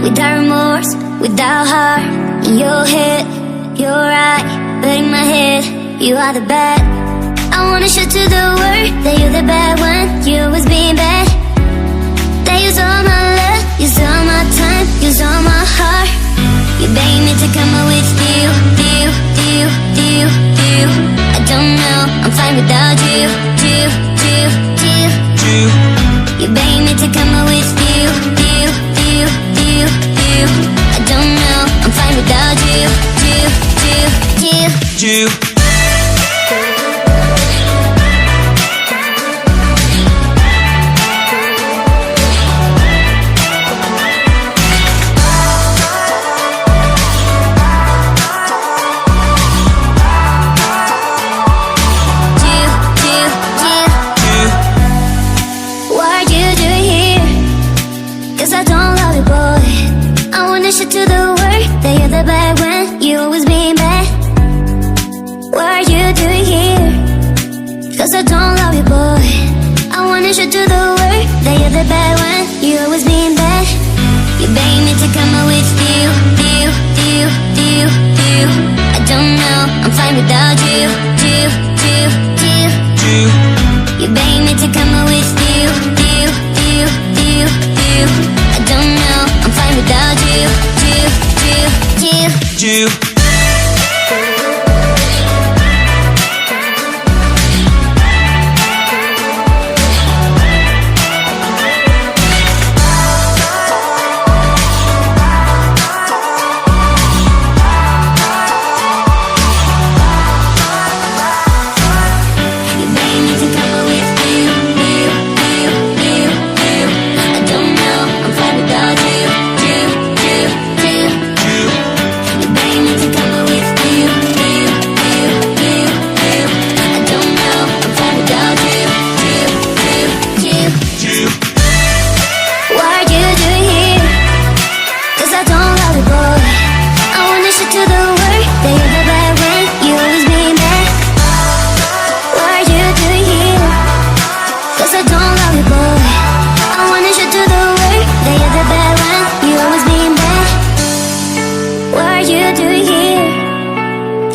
without remorse, without heart. In your head, you're right, but in my head, you are the bad. I wanna show to the world that you're the bad one. You was being bad. That use all my love, use all my time, use all my heart. You beg me to come out with you. I don't know, I'm fine without you. You beg me to come out with you. I don't know, I'm fine without you. To the world that you're the bad when you always being bad. What are you doing here? Cause I don't love you, boy. I wanna show to the world that you're the bad one. You always being bad. You beg me to come out with you. I don't know, I'm fine without you. You beg me to come out with you. I don't know, I'm fine without you.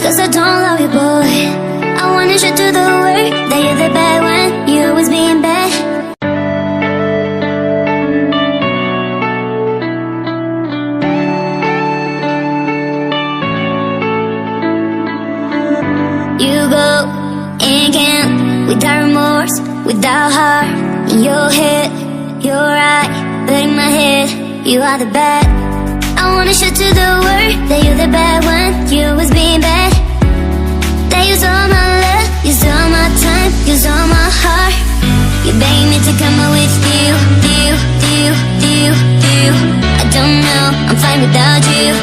Cause I don't love you, boy. I wanna show to the world that you're the bad one. You always being bad. You go and camp without remorse, without heart. In your head, you're right, but in my head, you are the bad. I wanna show to the world that you're the bad one. You always being bad. That use all my love, use all my time, use all my heart. You beg me to come out with you. I don't know, I'm fine without you.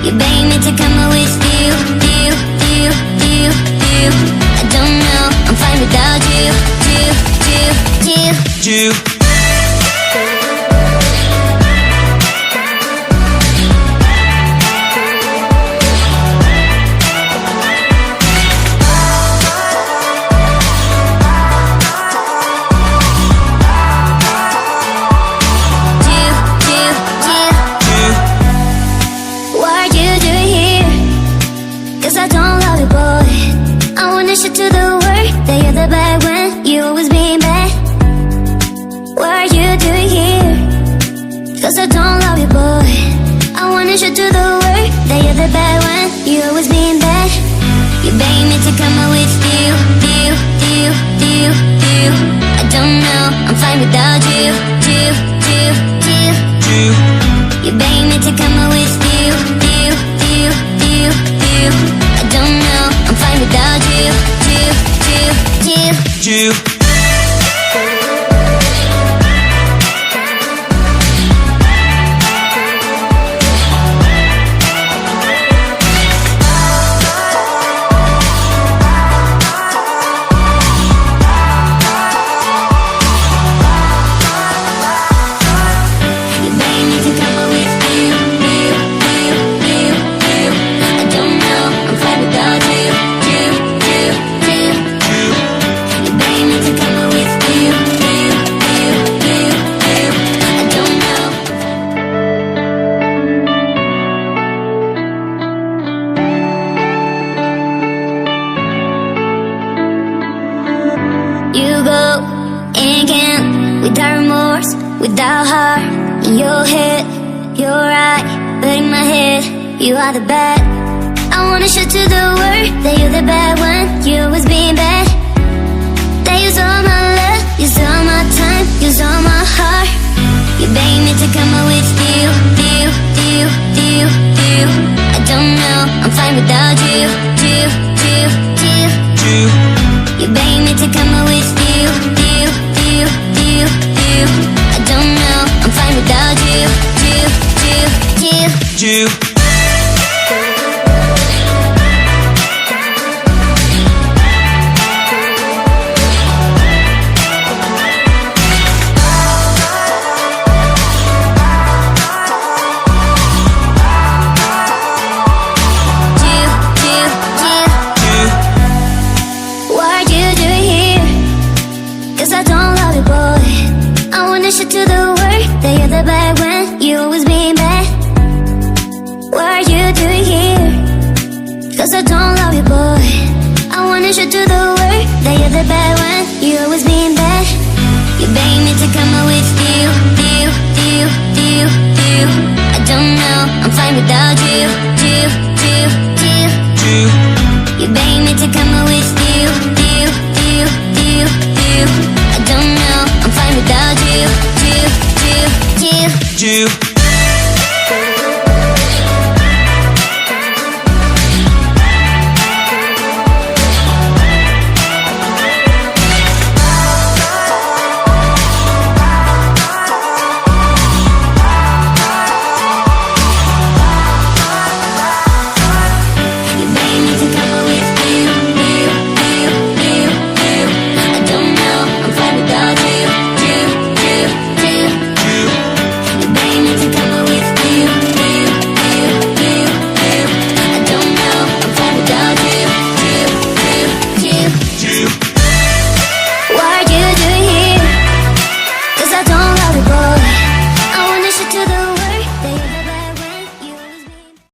You beg me to come out with you. I don't know, I'm fine without you. To the world that you're the bad when you always being bad. What are you doing here? Cause I don't love you, boy. I wanna show to the world that you're the bad one. You always being bad. You beg me to come out with you. I don't know, I'm fine without you. You beg me to come out with you. I don't know, I'm fine without you. You beg me to again, without remorse, without heart. In your head, you're right, but in my head, you are the bad. I wanna show to the world that you're the bad one. You always being bad. That use all my love, use all my time, use all my heart. You beg me to come out with you. I don't know, I'm fine without you. You beg me to come out with you. I don't know, I'm fine without you. To the world that you're the bad when you always being bad. What are you doing here? Cause I don't love you, boy. I wanna show to the world that you're the bad one. You always being bad. You beg me to come out with you. I don't know, I'm fine without you.